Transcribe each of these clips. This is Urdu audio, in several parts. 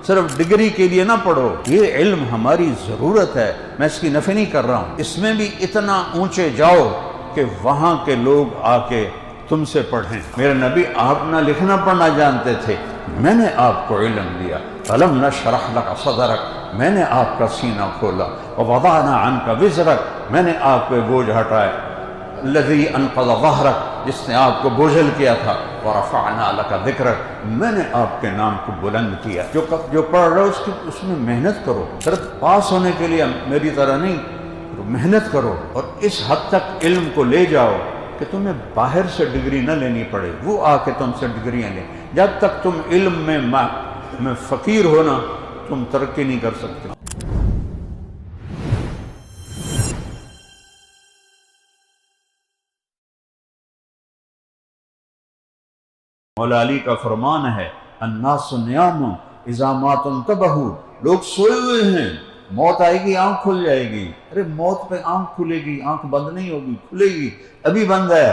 صرف ڈگری کے لیے نہ پڑھو، یہ علم ہماری ضرورت ہے، میں اس کی نفی نہیں کر رہا ہوں، اس میں بھی اتنا اونچے جاؤ کہ وہاں کے لوگ آ کے تم سے پڑھیں۔ میرے نبی آپ نہ لکھنا پڑھنا جانتے تھے، میں نے آپ کو علم دیا، الم نشرح لک صدرک، میں نے آپ کا سینہ کھولا، ووضعنا عنک وزرک، میں نے آپ پہ بوجھ ہٹائے، الذی انقض ظہرک، جس نے آپ کو بوجھل کیا تھا، ورفعنا لک ذکرک، میں نے آپ کے نام کو بلند کیا۔ جو پڑھ رہے ہو اس میں محنت کرو، صرف پاس ہونے کے لیے میری طرح نہیں، محنت کرو اور اس حد تک علم کو لے جاؤ کہ تمہیں باہر سے ڈگری نہ لینی پڑے، وہ آ کے تم سے ڈگریاں لیں۔ جب تک تم علم میں فقیر ہونا تم ترقی نہیں کر سکتے۔ مولا علی کا فرمان ہے، الناس نیام اذا مات انتبہوا، لوگ سوئے ہوئے ہیں، موت آئے گی آنکھ کھل جائے گی۔ ارے موت پہ آنکھ کھلے گی، آنکھ بند نہیں ہوگی، کھلے گی، ابھی بند ہے،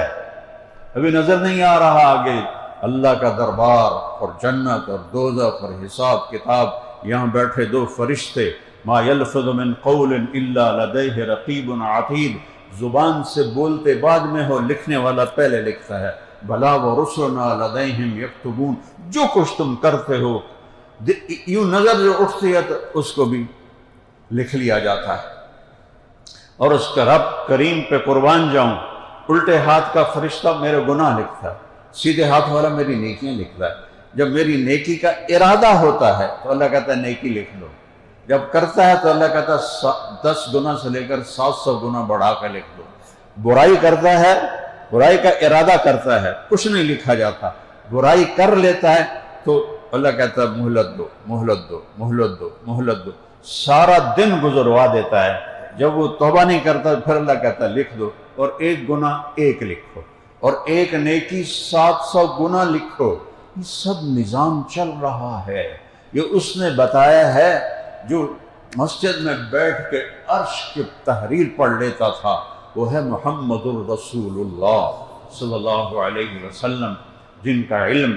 ابھی نظر نہیں آ رہا آگے اللہ کا دربار اور جنت اور دوزخ اور حساب کتاب، یہاں بیٹھے دو فرشتے، ما یلفظ من قول الا لدیہ رقیب عتید، زبان سے بولتے بعد میں ہو، لکھنے والا پہلے لکھتا ہے، بلا ورسلنا لدیہم یکتبون، جو کچھ تم کرتے ہو یوں نظر جو اٹھتی ہے تو اس کو بھی لکھ لیا جاتا ہے۔ اور اس کا رب کریم پہ قربان جاؤں، الٹے ہاتھ کا فرشتہ میرے گناہ لکھتا ہے، سیدھے ہاتھ والا میری نیکیاں لکھتا ہے۔ جب میری نیکی کا ارادہ ہوتا ہے تو اللہ کہتا ہے نیکی لکھ لو، جب کرتا ہے تو اللہ کہتا ہے 10 گنا سے لے کر 700 گنا بڑھا کر لکھ دو۔ برائی کرتا ہے، برائی کا ارادہ کرتا ہے، کچھ نہیں لکھا جاتا، برائی کر لیتا ہے تو اللہ کہتا ہے مہلت دو، مہلت دو، مہلت دو، مہلت دو، سارا دن گزروا دیتا ہے۔ جب وہ توبہ نہیں کرتا پھر اللہ کہتا ہے لکھ دو، اور 1 گناہ 1 لکھو، اور 1 نیکی 700 گنا لکھو۔ یہ سب نظام چل رہا ہے، یہ اس نے بتایا ہے جو مسجد میں بیٹھ کے عرش کی تحریر پڑھ لیتا تھا، وہ ہے محمد الرسول اللہ صلی اللہ علیہ وسلم، جن کا علم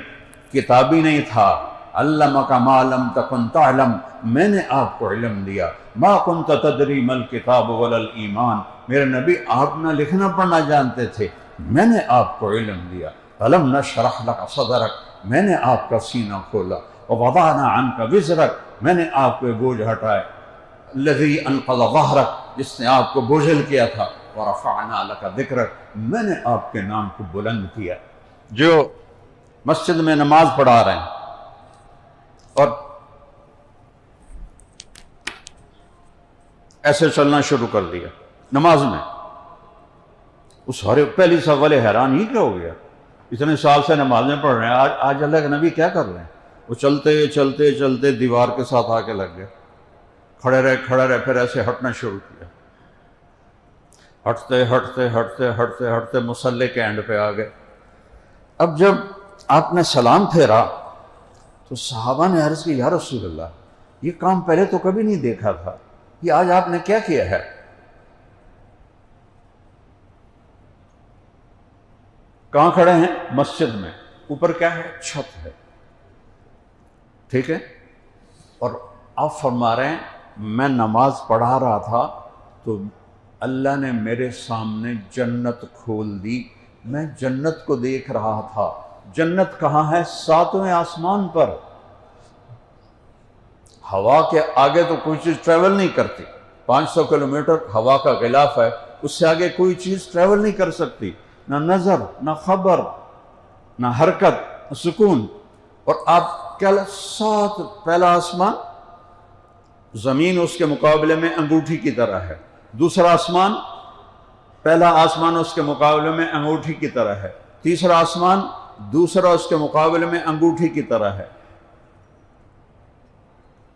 کتابی نہیں تھا۔ علمک ما لم تکن تعلم، میں نے آپ کو علم دیا، ما کنت تدری ما الکتاب ولا الایمان، میرے نبی آپ نہ لکھنا پڑھنا جانتے تھے، میں نے آپ کو علم دیا۔ الم نشرح لک صدرک، میں نے آپ کا سینہ کھولا، ووضعنا عنک وزرک، میں نے آپ پہ بوجھ ہٹائے، الذی انقض ظہرک، جس نے آپ کو بوجھل کیا تھا، ورفعنا لک ذکرک، میں نے آپ کے نام کو بلند کیا۔ جو مسجد میں نماز پڑھا رہے ہیں اور ایسے چلنا شروع کر دیا نماز میں، اس پہلی صف والے حیران ہی کیا ہو گیا، اتنے سال سے نمازیں پڑھ رہے ہیں، آج اللہ کے نبی کیا کر رہے ہیں؟ وہ چلتے چلتے چلتے دیوار کے ساتھ آ کے لگ گئے، کھڑے رہے پھر ایسے ہٹنا شروع کیا، ہٹتے ہٹتے ہٹتے ہٹتے ہٹتے مصلی کے اینڈ پہ آ گئے۔ اب جب آپ نے سلام پھیرا تو صحابہ نے عرض کی، یا رسول اللہ یہ کام پہلے تو کبھی نہیں دیکھا تھا، یہ آج آپ نے کیا کیا ہے؟ کہاں کھڑے ہیں؟ مسجد میں، اوپر کیا ہے؟ چھت ہے، ٹھیک ہے، اور آپ فرما رہے ہیں میں نماز پڑھا رہا تھا تو اللہ نے میرے سامنے جنت کھول دی، میں جنت کو دیکھ رہا تھا۔ جنت کہاں ہے؟ 7ویں آسمان پر۔ ہوا کے آگے تو کوئی چیز ٹریول نہیں کرتی، 500 کلومیٹر ہوا کا غلاف ہے، اس سے آگے کوئی چیز ٹریول نہیں کر سکتی، نہ نظر، نہ خبر، نہ حرکت، نہ سکون۔ اور آپ کیا 7 پہلا آسمان، زمین اس کے مقابلے میں انگوٹھی کی طرح ہے، دوسرا آسمان، پہلا آسمان اس کے مقابلے میں انگوٹھی کی طرح ہے، تیسرا آسمان دوسرا اس کے مقابلے میں انگوٹھی کی طرح ہے،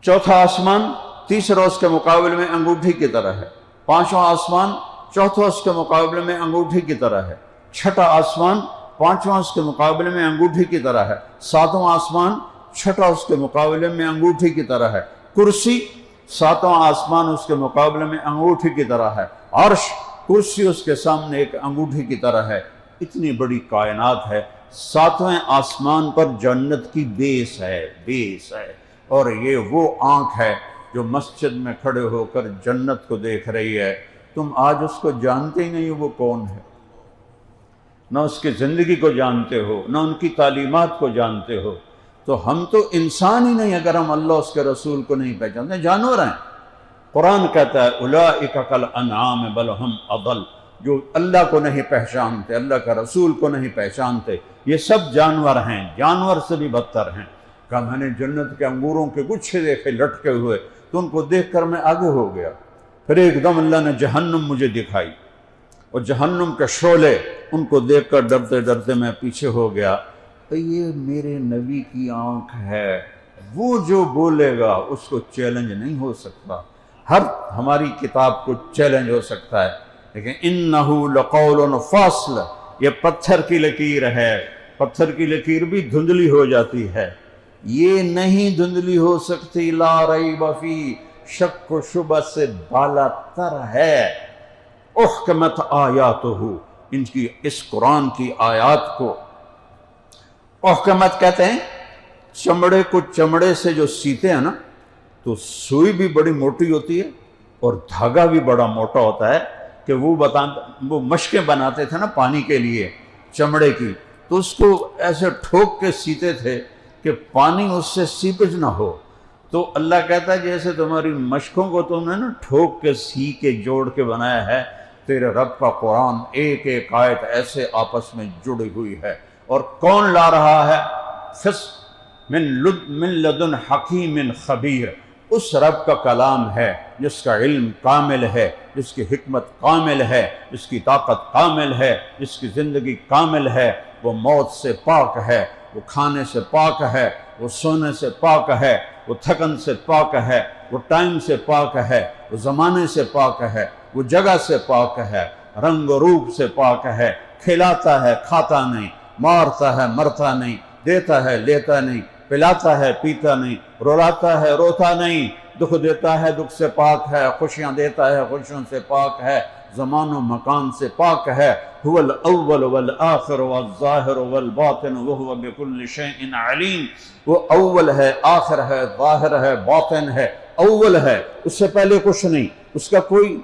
چوتھا آسمان تیسرا اس کے مقابلے میں انگوٹھی کی طرح ہے، 5واں آسمان چوتھا اس کے مقابلے میں انگوٹھی کی طرح ہے، 6واں آسمان 5واں اس کے مقابلے میں انگوٹھی کی طرح ہے، 7واں آسمان 6واں اس کے مقابلے میں انگوٹھی کی طرح ہے، کرسی 7واں آسمان اس کے مقابلے میں انگوٹھی کی طرح ہے، عرش کرسی اس کے سامنے ایک انگوٹھی کی طرح ہے۔ اتنی بڑی کائنات ہے، 7ویں آسمان پر جنت کی بیس ہے، بیس ہے، اور یہ وہ آنکھ ہے جو مسجد میں کھڑے ہو کر جنت کو دیکھ رہی ہے، تم آج اس کو جانتے ہی نہیں وہ کون ہے، نہ اس کی زندگی کو جانتے ہو، نہ ان کی تعلیمات کو جانتے ہو، تو ہم تو انسان ہی نہیں اگر ہم اللہ اس کے رسول کو نہیں پہچانتے، جانور ہیں۔ قرآن کہتا ہے اولئک کالانعام بل ہم اضل، جو اللہ کو نہیں پہچانتے، اللہ کا رسول کو نہیں پہچانتے، یہ سب جانور ہیں، جانور سے بھی بدتر ہیں۔ کہا میں نے جنت کے انگوروں کے گچھے دیکھے لٹکے ہوئے، تو ان کو دیکھ کر میں آگے ہو گیا، پھر ایک دم اللہ نے جہنم مجھے دکھائی، اور جہنم کے شعلے، ان کو دیکھ کر ڈرتے ڈرتے میں پیچھے ہو گیا۔ تو یہ میرے نبی کی آنکھ ہے، وہ جو بولے گا اس کو چیلنج نہیں ہو سکتا، ہر ہماری کتاب کو چیلنج ہو سکتا ہے، لیکن انہو لقول فاصل، یہ پتھر کی لکیر ہے، پتھر کی لکیر بھی دھندلی ہو جاتی ہے، یہ نہیں دھندلی ہو سکتی، لا ریب فی، شک و شبہ سے بالا تر ہے۔ احکمت آیاتہ، ان کی اس قرآن کی آیات کو احکمت کہتے ہیں، چمڑے کو چمڑے سے جو سیتے ہیں نا، تو سوئی بھی بڑی موٹی ہوتی ہے اور دھاگا بھی بڑا موٹا ہوتا ہے، کہ وہ مشقیں بناتے تھے نا پانی کے لیے چمڑے کی، تو اس کو ایسے ٹھوک کے سیتے تھے کہ پانی اس سے سیپج نہ ہو۔ تو اللہ کہتا ہے جیسے تمہاری مشقوں کو تم نے نا ٹھوک کے سی کے جوڑ کے بنایا ہے، تیرے رب کا قرآن ایک ایک آیت ایسے آپس میں جڑی ہوئی ہے۔ اور کون لا رہا ہے؟ من لدن حکیم خبیر، اس رب کا کلام ہے جس کا علم کامل ہے، جس کی حکمت کامل ہے، جس کی طاقت کامل ہے، جس کی زندگی کامل ہے، وہ موت سے پاک ہے، وہ کھانے سے پاک ہے، وہ سونے سے پاک ہے، وہ تھکن سے پاک ہے، وہ ٹائم سے پاک ہے، وہ زمانے سے پاک ہے، وہ جگہ سے پاک ہے، رنگ و روپ سے پاک ہے، کھلاتا ہے کھاتا نہیں، مارتا ہے مرتا نہیں، دیتا ہے لیتا نہیں، پلاتا ہے پیتا نہیں، رولاتا ہے روتا نہیں، دکھ دیتا ہے دکھ سے پاک ہے، خوشیاں دیتا ہے خوشیوں سے پاک ہے، زمان و مکان سے پاک ہے، هو الاول والآخر والظاہر والباطن وهو بكل شيء علیم، وہ اول ہے، آخر ہے، ظاہر ہے، باطن ہے، اول ہے، اس سے پہلے کچھ نہیں، اس کا کوئی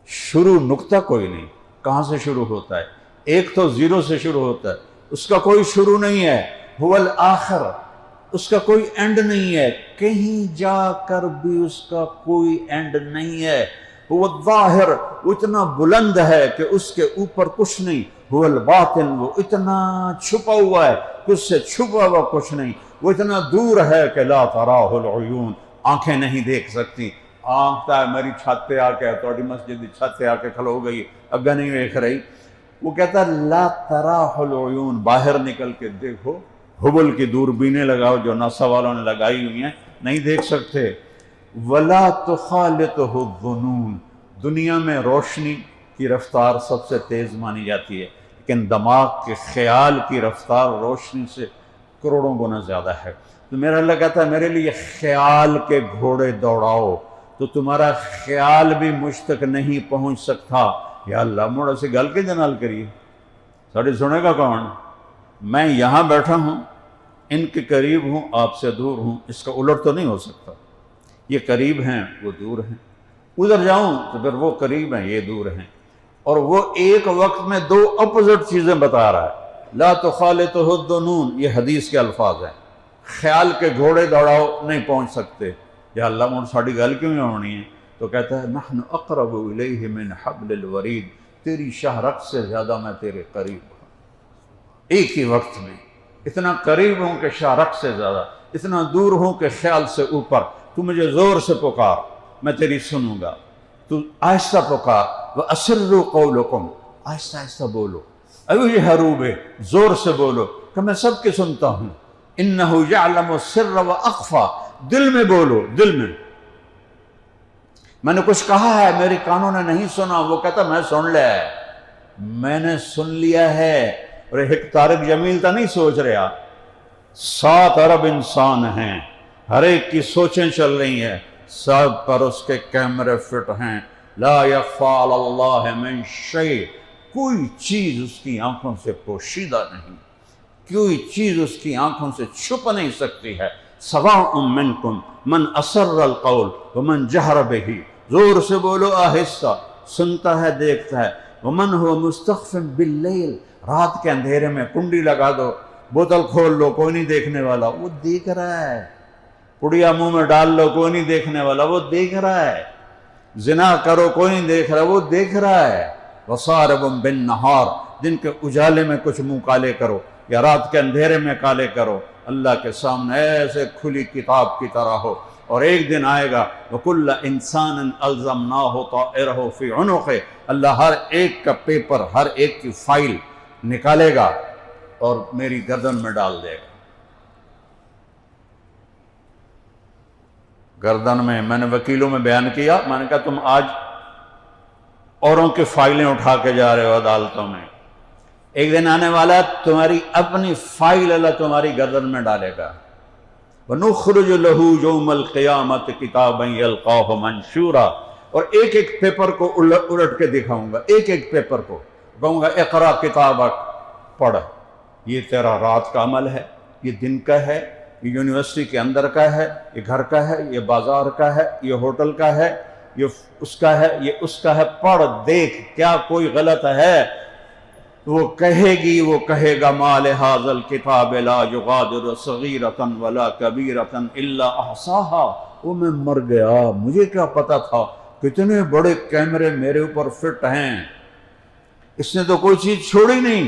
شروع نقطہ کوئی نہیں، کہاں سے شروع ہوتا ہے؟ ایک تو زیرو سے شروع ہوتا ہے، اس کا کوئی شروع نہیں ہے، هو الآخر، اس کا کوئی اینڈ نہیں ہے، کہیں جا کر بھی اس کا کوئی اینڈ نہیں ہے، وہ الظاہر، وہ اتنا بلند ہے کہ اس کے اوپر کچھ نہیں، هو الباطن، وہ اتنا چھپا ہوا ہے کہ اس سے چھپا ہوا کچھ نہیں، وہ اتنا دور ہے کہ لا تراہ العیون، آنکھیں نہیں دیکھ سکتی۔ آنکھ ہے میری چھت پہ آ کے، توڑی مسجد دی چھت پہ آ کے کھلو گئی، اگا نہیں دیکھ رہی، وہ کہتا ہے لا تراہ العیون، باہر نکل کے دیکھو، ہبل کی دوربینیں لگاؤ جو ناسا والوں نے لگائی ہوئی ہیں، نہیں دیکھ سکتے۔ ولا تخالطہ الظنون، دنیا میں روشنی کی رفتار سب سے تیز مانی جاتی ہے، لیکن دماغ کے خیال کی رفتار روشنی سے کروڑوں گنا زیادہ ہے۔ تو میرا اللہ کہتا ہے میرے لیے خیال کے گھوڑے دوڑاؤ، تو تمہارا خیال بھی مجھ تک نہیں پہنچ سکتا۔ یا اللہ موڑا سے گل کے جنال کریے، ساڑھے سنے گا کون؟ میں یہاں بیٹھا ہوں، ان کے قریب ہوں، آپ سے دور ہوں، اس کا الٹ تو نہیں ہو سکتا، یہ قریب ہیں وہ دور ہیں، ادھر جاؤں تو پھر وہ قریب ہیں یہ دور ہیں، اور وہ ایک وقت میں دو اپوزٹ چیزیں بتا رہا ہے۔ لا تخالطہ الظنون، یہ حدیث کے الفاظ ہیں، خیال کے گھوڑے دوڑاؤ نہیں پہنچ سکتے۔ یا اللہ مجھ ساڑھی گل کیوں ہونی ہے؟ تو کہتا ہے نحن اقرب الیہ من حبل الورید، تیری شاہ رگ سے زیادہ میں تیرے قریب ہوں، ایک ہی وقت میں اتنا قریب ہوں کہ شاہ رگ سے زیادہ، اتنا دور ہوں کہ خیال سے اوپر۔ تو مجھے زور سے پکار، میں تیری سنوں گا، تو آہستہ پکار، وَأَسِرُّوا قَوْلَكُمْ، آہستہ آہستہ بولو، اَوْجِهَرُوا بِهِ، زور سے بولو کہ میں سب کے سنتا ہوں، إِنَّهُ يَعْلَمُ السِّرَّ وَأَخْفَى، دل میں بولو، دل میں نے کچھ کہا ہے میرے کانوں نے نہیں سنا، وہ کہتا میں سن لیا ہے، میں نے سن لیا ہے۔ اور ایک طارق جمیل تا نہیں سوچ رہا، 7 ارب انسان ہیں، ہر ایک کی سوچیں چل رہی ہیں، سب پر اس کے کیمرے فٹ ہیں، لا یخفی علی اللہ من شیء، کوئی چیز اس کی آنکھوں سے پوشیدہ نہیں، کوئی چیز اس کی آنکھوں سے چھپ نہیں سکتی ہے، سواء منکم من اسر القول ومن جہر بہ، زور سے بولو آہستہ، سنتا ہے دیکھتا ہے، ومن هو مستخف باللیل، رات کے اندھیرے میں کنڈی لگا دو، بوتل کھول لو، کوئی نہیں دیکھنے والا، وہ دیکھ رہا ہے، پڑیا منہ میں ڈال لو، کوئی نہیں دیکھنے والا، وہ دیکھ رہا ہے، زنا کرو، کوئی نہیں دیکھ رہا، وہ دیکھ رہا ہے، وصارب بالنہار، دن کے اجالے میں کچھ منہ کالے کرو یا رات کے اندھیرے میں کالے کرو، اللہ کے سامنے ایسے کھلی کتاب کی طرح ہو، اور ایک دن آئے گا وَكُلَّ إِنسَانٍ أَلْزَمْنَاهُ طَائِرَهُ فِي عُنُقِهِ، اللہ ہر ایک کا پیپر، ہر ایک کی فائل نکالے گا اور میری گردن میں ڈال دے گا۔ گردن میں نے وکیلوں میں بیان کیا، میں نے کہا تم آج اوروں کی فائلیں اٹھا کے جا رہے ہو عدالتوں میں، ایک دن آنے والا تمہاری اپنی فائل اللہ تمہاری گردن میں ڈالے گا۔ وَنُخْرِجُ لَهُ يَوْمَ الْقِيَامَةِ كِتَابًا يَلْقَاهُ مَنشُورًا، اور ایک ایک پیپر کو الٹ کے دکھاؤں گا، ایک ایک پیپر کو کہوں گا اقرا کتابک، پڑھ، یہ تیرا رات کا عمل ہے، یہ دن کا ہے، یہ یونیورسٹی کے اندر کا ہے، یہ گھر کا ہے، یہ بازار کا ہے، یہ ہوٹل کا ہے، یہ اس کا ہے، یہ اس کا ہے، پڑھ دیکھ کیا کوئی غلط ہے۔ وہ کہے گی، وہ کہے گا ما لہذا الکتاب لا یغادر صغیرۃ ولا کبیرۃ الا احصاها، وہ میں مر گیا، مجھے کیا پتا تھا کتنے بڑے کیمرے میرے اوپر فٹ ہیں، اس نے تو کوئی چیز چھوڑی نہیں۔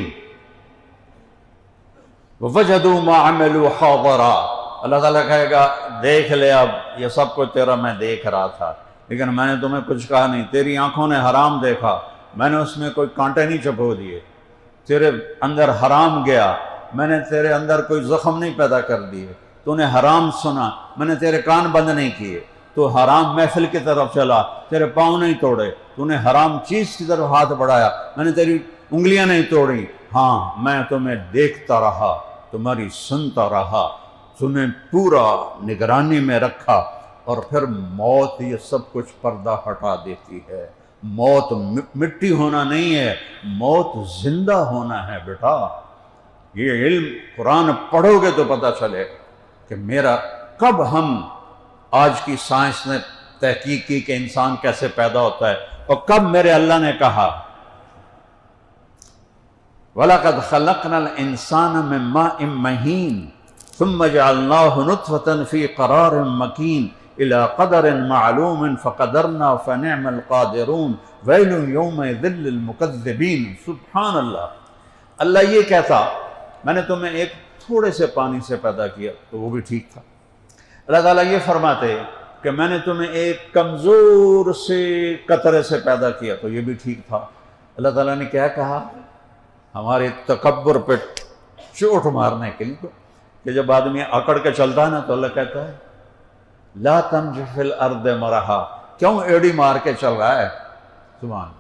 وَوَجَدُوا مَا عَمِلُوا حَاضِرًا، اللہ تعالیٰ کہے گا دیکھ لے، اب یہ سب کچھ تیرا میں دیکھ رہا تھا، لیکن میں نے تمہیں کچھ کہا نہیں، تیری آنکھوں نے حرام دیکھا، میں نے اس میں کوئی کانٹے نہیں چبھو دیے، تیرے اندر حرام گیا، میں نے تیرے اندر کوئی زخم نہیں پیدا کر دیے، تو نے حرام سنا، میں نے تیرے کان بند نہیں کیے، تو حرام محفل کی طرف چلا، تیرے پاؤں نہیں توڑے، تو نے حرام چیز کی طرف ہاتھ بڑھایا، میں نے تیری انگلیاں نہیں توڑی، ہاں میں تمہیں دیکھتا رہا، تمہاری سنتا رہا، تمہیں پورا نگرانی میں رکھا، اور پھر موت یہ سب کچھ پردہ ہٹا دیتی ہے۔ موت مٹی ہونا نہیں ہے، موت زندہ ہونا ہے بیٹا۔ یہ علم قرآن پڑھو گے تو پتہ چلے کہ میرا کب ہم، آج کی سائنس نے تحقیق کی کہ انسان کیسے پیدا ہوتا ہے، اور کب میرے اللہ نے کہا وَلَقَدْ خَلَقْنَا الْإِنسَانَ مِن مَّاءٍ مَّهِينٍ ثُمَّ جَعَلْنَاهُ نُطْفَةً فِي قَرَارٍ مَّكِينٍ إِلَىٰ قَدَرٍ مَّعْلُومٍ فَقَدَرْنَا فَنِعْمَ الْقَادِرُونَ وَيْلٌ يَوْمَئِذٍ لِّلْمُكَذِّبِينَ۔ سبحان اللہ، اللہ یہ کہتا میں نے تمہیں ایک تھوڑے سے پانی سے پیدا کیا تو وہ بھی ٹھیک تھا، اللہ تعالیٰ یہ فرماتے کہ میں نے تمہیں ایک کمزور سے قطرے سے پیدا کیا تو یہ بھی ٹھیک تھا۔ اللہ تعالیٰ نے کیا کہا؟ ہمارے تکبر پہ چوٹ مارنے کے لیے کہ جب آدمی اکڑ کے چلتا ہے نا تو اللہ کہتا ہے لا تمش فی الارض مرحا، کیوں ایڑی مار کے چل رہا ہے؟ سبحان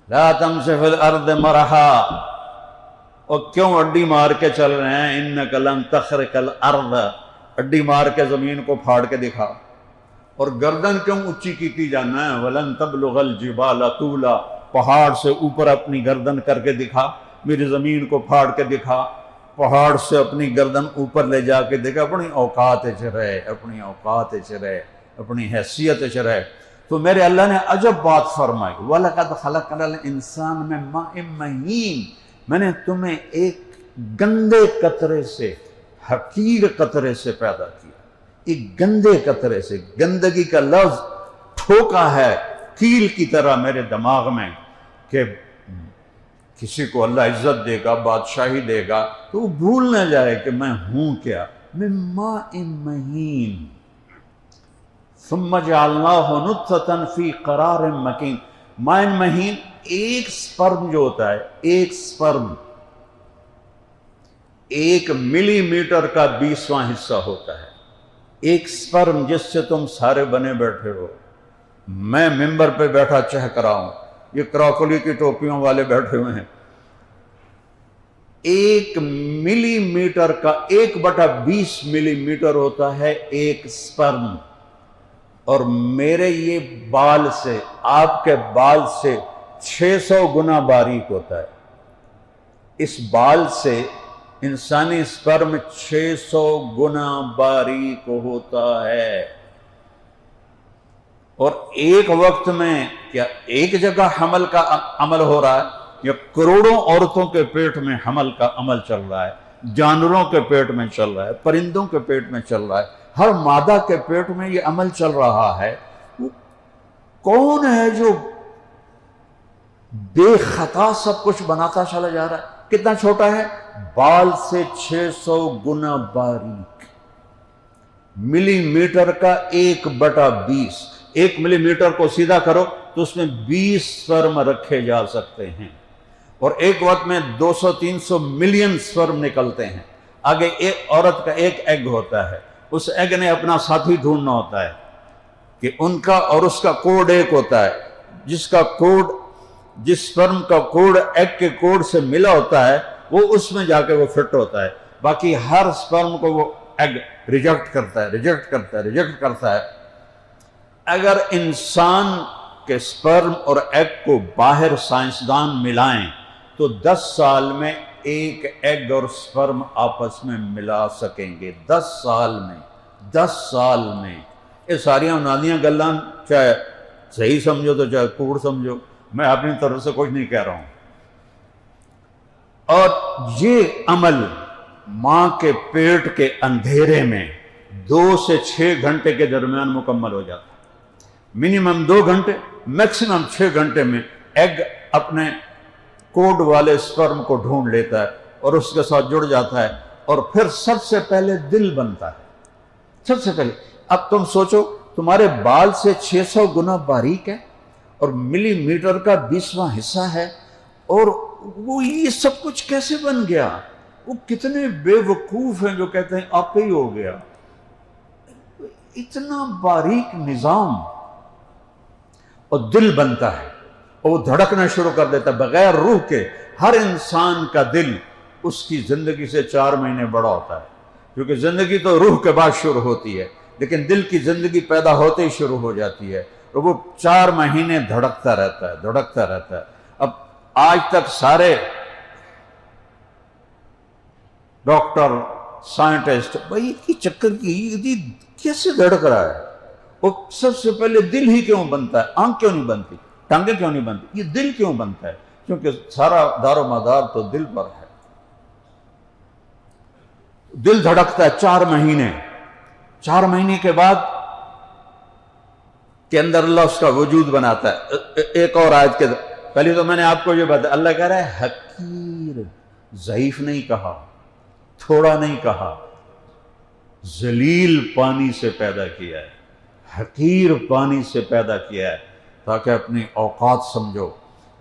لا تمش فی الارض مرحا، اور کیوں اڈی مار کے چل رہے ہیں؟ انک لن تخرق الارض، اڈی مار کے زمین کو پھاڑ کے دکھا، اور گردن کیوں اونچی کیتی جانا ہے؟ ولن تبلغ الجبال طولا، پہاڑ سے اوپر اپنی گردن کر کے دکھا، میری زمین کو پھاڑ کے دکھا، پہاڑ سے اپنی گردن اوپر لے جا کے دیکھا، اپنی اوقات چ رہے، اپنی اوقات چ رہے، اپنی حیثیت چ رہے۔ تو میرے اللہ نے عجب بات فرمائی وَلَقَدْ خَلَقْنَا الْإِنسَانَ مِن مَّاءٍ مَّهِينٍ، میں نے تمہیں ایک گندے قطرے سے، حقیر قطرے سے پیدا کیا، ایک گندے قطرے سے۔ گندگی کا لفظ ٹھوکا ہے کیل کی طرح میرے دماغ میں کہ کسی کو اللہ عزت دے گا، بادشاہی دے گا تو وہ بھول نہ جائے کہ میں ہوں کیا۔ من ماء مہین ثم جعلناہ نطفۃ فی قرار مکین، ماء مہین ایک سپرم جو ہوتا ہے، ایک سپرم 1 ملی میٹر کا 20واں حصہ ہوتا ہے، ایک سپرم جس سے تم سارے بنے بیٹھے ہو، میں ممبر پہ بیٹھا چہک رہا ہوں، یہ کراکلی کی ٹوپیوں والے بیٹھے ہوئے ہیں، 1 ملی میٹر کا 1/20 ملی میٹر ہوتا ہے ایک سپرم، اور میرے یہ بال سے، آپ کے بال سے 600 گنا باریک ہوتا ہے۔ اس بال سے انسانی سپرم 600 گنا باریک ہوتا ہے، اور ایک وقت میں کیا ایک جگہ حمل کا عمل ہو رہا ہے یا کروڑوں عورتوں کے پیٹ میں حمل کا عمل چل رہا ہے، جانوروں کے پیٹ میں چل رہا ہے، پرندوں کے پیٹ میں چل رہا ہے، ہر مادہ کے پیٹ میں یہ عمل چل رہا ہے۔ وہ کون ہے جو بے خطا سب کچھ بناتا چلا جا رہا ہے؟ کتنا چھوٹا ہے؟ بال سے 600 گنا باریک، ملی میٹر کا 1/20۔ 1 ملی میٹر کو سیدھا کرو تو اس میں 20 سپرم رکھے جا سکتے ہیں، اور ایک وقت میں 200-300 ملین سپرم نکلتے ہیں۔ آگے ایک عورت کا ایک ایگ ہوتا ہے، اس ایگ نے اپنا ساتھی ڈھونڈنا ہوتا ہے کہ ان کا اور اس کا کوڈ ایک ہوتا ہے، جس سپرم کا کوڈ ایگ کے کوڈ سے ملا ہوتا ہے وہ اس میں جا کے وہ فٹ ہوتا ہے، باقی ہر سپرم کو وہ ایگ ریجیکٹ کرتا ہے۔ اگر انسان کے سپرم اور ایگ کو باہر سائنسدان ملائیں تو 10 سال میں ایک ایگ اور سپرم آپس میں ملا سکیں گے۔ 10 سال میں یہ ساریاں نادیاں گلاں، چاہے صحیح سمجھو تو چاہے کوڑ سمجھو، میں اپنی طرف سے کچھ نہیں کہہ رہا ہوں۔ اور یہ عمل ماں کے پیٹ کے اندھیرے میں 2 سے 6 گھنٹے کے درمیان مکمل ہو جاتا ہے۔ منیمم 2 گھنٹے، میکسیمم 6 گھنٹے میں ایگ اپنے کوڈ والے سپرم کو ڈھونڈ لیتا ہے اور اس کے ساتھ جڑ جاتا ہے، اور پھر سب سے پہلے دل بنتا ہے۔ سب سے پہلے اب تم سوچو، تمہارے بال سے 600 گنا باریک ہے اور ملی میٹر کا 20واں حصہ ہے، اور وہ یہ سب کچھ کیسے بن گیا؟ وہ کتنے بے وقوف ہیں جو کہتے ہیں آپ ہی ہو گیا۔ اتنا باریک نظام، اور دل بنتا ہے اور وہ دھڑکنا شروع کر دیتا ہے بغیر روح کے۔ ہر انسان کا دل اس کی زندگی سے 4 مہینے بڑا ہوتا ہے، کیونکہ زندگی تو روح کے بعد شروع ہوتی ہے، لیکن دل کی زندگی پیدا ہوتے ہی شروع ہو جاتی ہے، اور وہ 4 مہینے دھڑکتا رہتا ہے۔ اب آج تک سارے ڈاکٹر، سائنٹسٹ بھائی کی چکر کی کیسے دھڑک رہا ہے؟ وہ سب سے پہلے دل ہی کیوں بنتا ہے؟ آنکھ کیوں نہیں بنتی؟ ٹانگیں کیوں نہیں بنتی؟ یہ دل کیوں بنتا ہے؟ کیونکہ سارا دار و مدار تو دل پر ہے۔ دل دھڑکتا ہے 4 مہینے، 4 مہینے کے بعد کے اندر اللہ اس کا وجود بناتا ہے۔ ایک اور آیت کے پہلے تو میں نے آپ کو یہ بتایا، اللہ کہہ رہا ہے حقیر، ضعیف نہیں کہا، تھوڑا نہیں کہا، ذلیل پانی سے پیدا کیا ہے، حقیر پانی سے پیدا کیا ہے، تاکہ اپنی اوقات سمجھو۔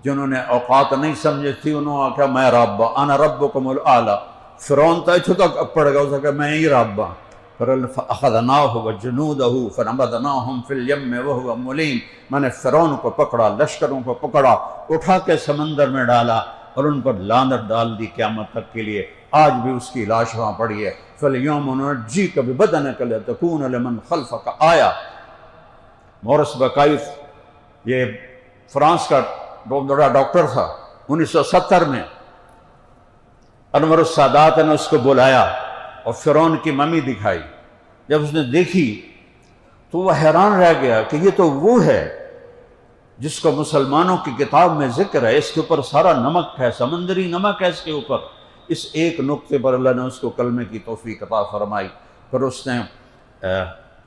جنہوں نے اوقات نہیں سمجھی تھی انہوں نے کہا میں رب، انا ربکم الاعلی۔ فرعون تو ایتھوں تک پڑ گیا، اسے کہا میں ہی رب ہوں۔ فَأَخَذْنَاهُ وَجُنُودَهُ فَنَبَذْنَاهُمْ فِي الْيَمِّ وَهُوَ مُلِيمٌ، میں نے فرعون کو پکڑا، لشکروں کو پکڑا، اٹھا کے سمندر میں ڈالا اور ان پر لعنت ڈال دی قیامت تک کے لیے۔ آج بھی اس کی لاش وہاں پڑی ہے۔ فَالْيَوْمَ نُنَجِّيكَ بِبَدَنِكَ لِتَكُونَ لِمَنْ خَلْفَكَ آیَةً۔ مورس بکائف یہ فرانس کا بہت بڑا ڈاکٹر تھا، 1970 میں انور السادات نے اس کو بلایا اور فرعون کی ممی دکھائی۔ جب اس نے دیکھی تو وہ حیران رہ گیا کہ یہ تو وہ ہے جس کو مسلمانوں کی کتاب میں ذکر ہے، اس کے اوپر سارا نمک ہے، سمندری نمک ہے اس کے اوپر۔ اس ایک نقطے پر اللہ نے اس کو کلمے کی توفیق عطا فرمائی۔ پھر اس نے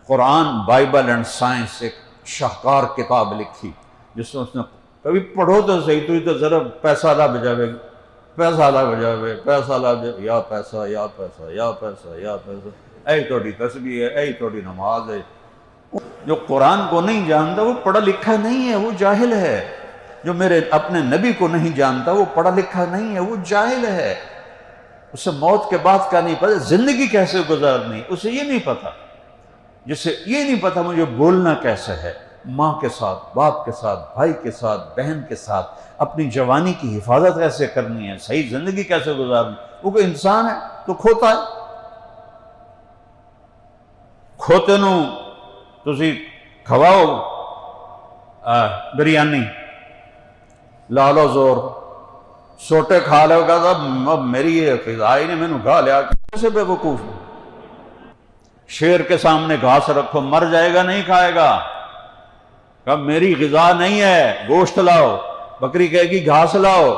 قرآن، بائبل اینڈ سائنس، ایک شاہکار کتاب لکھی جس میں اس نے کبھی پڑھو تو صحیح، تو ہی تو ذرا پیسہ لب جاوے، پیسہ لب جاوے، پیسہ لب جاوے، یا پیسہ یا پیسہ یا پیسہ یا پیسہ، اے توڑی تسبیح ہے، اے توڑی نماز ہے۔ جو قرآن کو نہیں جانتا وہ پڑھا لکھا نہیں ہے، وہ جاہل ہے۔ جو میرے اپنے نبی کو نہیں جانتا وہ پڑھا لکھا نہیں ہے، وہ جاہل ہے۔ اسے موت کے بعد کا نہیں پتا، زندگی کیسے گزارنی اسے یہ نہیں پتا۔ جسے یہ نہیں پتا مجھے بولنا کیسے ہے، ماں کے ساتھ، باپ کے ساتھ، بھائی کے ساتھ، بہن کے ساتھ، اپنی جوانی کی حفاظت کیسے کرنی ہے، صحیح زندگی کیسے گزارنی۔ وہ کوئی انسان ہے تو کھوتا ہے، کھوتے نو تسی کھواؤ بریانی، لا لو زور، سوٹے کھا لے گا تھا میری یہ غذا ہی نے میں نے کھا لیا، کیسے بے وقوف ہوں؟ شیر کے سامنے گھاس رکھو مر جائے گا نہیں کھائے گا، کہ میری غذا نہیں ہے گوشت لاؤ، بکری کہے گی گھاس لاؤ،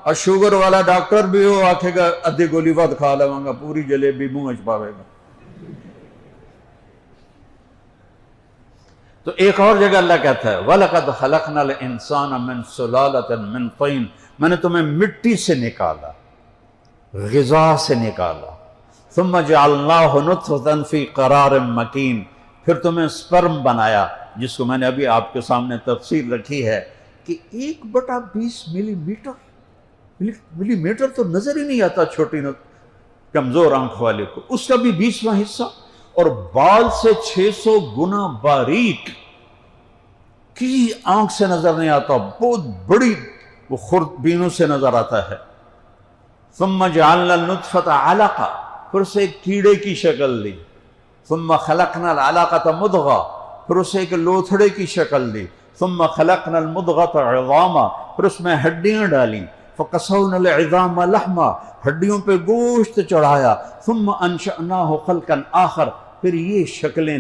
اور شوگر والا ڈاکٹر بھی ہو آکھے گا ادھی گولی ود کھا لوں گا، پوری جلیبی منہ چ پاوے گا۔ تو ایک اور جگہ اللہ کہتا ہے وَلَقَدْ خَلَقْنَا الْإِنسَانَ مِنْ سُلَالَةٍ مِنْ طِينٍ، میں نے تمہیں مٹی سے نکالا، غذا سے نکالا، ثُمَّ جَعَلْنَاهُ نُطْفَةً فِي قَرَارٍ مَكِينٍ، پھر تمہیں سپرم بنایا، جس کو میں نے ابھی آپ کے سامنے تفصیل رکھی ہے کہ 1/20 ملی میٹر تو نظر ہی نہیں آتا چھوٹی کمزور آنکھ والے کو، اس کا بھی 20واں حصہ، اور بال سے 600 گنا باریک، کسی آنکھ سے نظر نہیں آتا، بہت بڑی وہ خوردبینوں سے نظر آتا ہے۔ ثم جعلنا النطفة علقہ، پھر اسے ایک کیڑے کی شکل دی، ثم خلقنا العلقة مضغہ، پھر اسے ایک لوتھڑے کی شکل دی، ثم خلقنا المضغة عظاما، پھر اس میں ہڈیاں ڈالیں، فقصونا العظام لحما، ہڈیوں پہ گوشت چڑھایا، ثم انشأناه خلقا آخر، پھر یہ شکلیں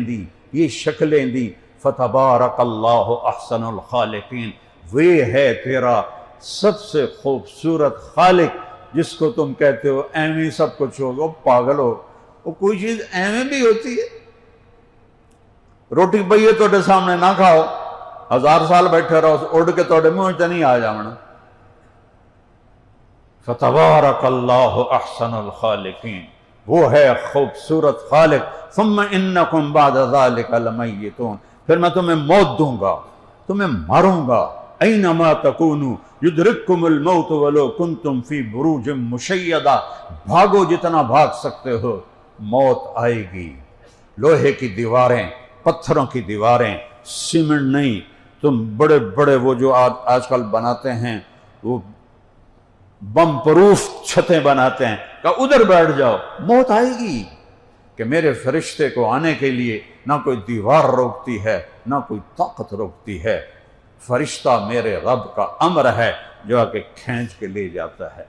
دی، فتبارک اللہ احسن الخالقین، وہ ہے تیرا سب سے خوبصورت خالق جس کو تم کہتے ہو ایویں سب کچھ ہوگا، پاگل ہو، وہ کوئی چیز ایویں بھی ہوتی ہے؟ روٹی پئیے توڑے سامنے نہ کھاؤ، 1000 سال بیٹھے رہو، اڑ کے توڑے منہ چ نہیں آ جانا۔ فتبارک اللہ احسن الخالقین، وہ ہے خوبصورت خالق۔ ثم انکم بعد ذلک لمیتون، پھر میں تمہیں موت دوں گا، تمہیں ماروں گا، اینما تکونوا یدرککم الموت ولو کنتم فی بروج مشیدہ، بھاگو جتنا بھاگ سکتے ہو، موت آئے گی۔ لوہے کی دیواریں، پتھروں کی دیواریں، سیمنٹ نہیں، تم بڑے بڑے وہ جو آج کل بناتے ہیں وہ بم پروف چھتیں بناتے ہیں، کہ ادھر بیٹھ جاؤ، موت آئے گی۔ کہ میرے فرشتے کو آنے کے لیے نہ کوئی دیوار روکتی ہے نہ کوئی طاقت روکتی ہے، فرشتہ میرے رب کا امر ہے جو آ کے کھینچ کے لے جاتا ہے۔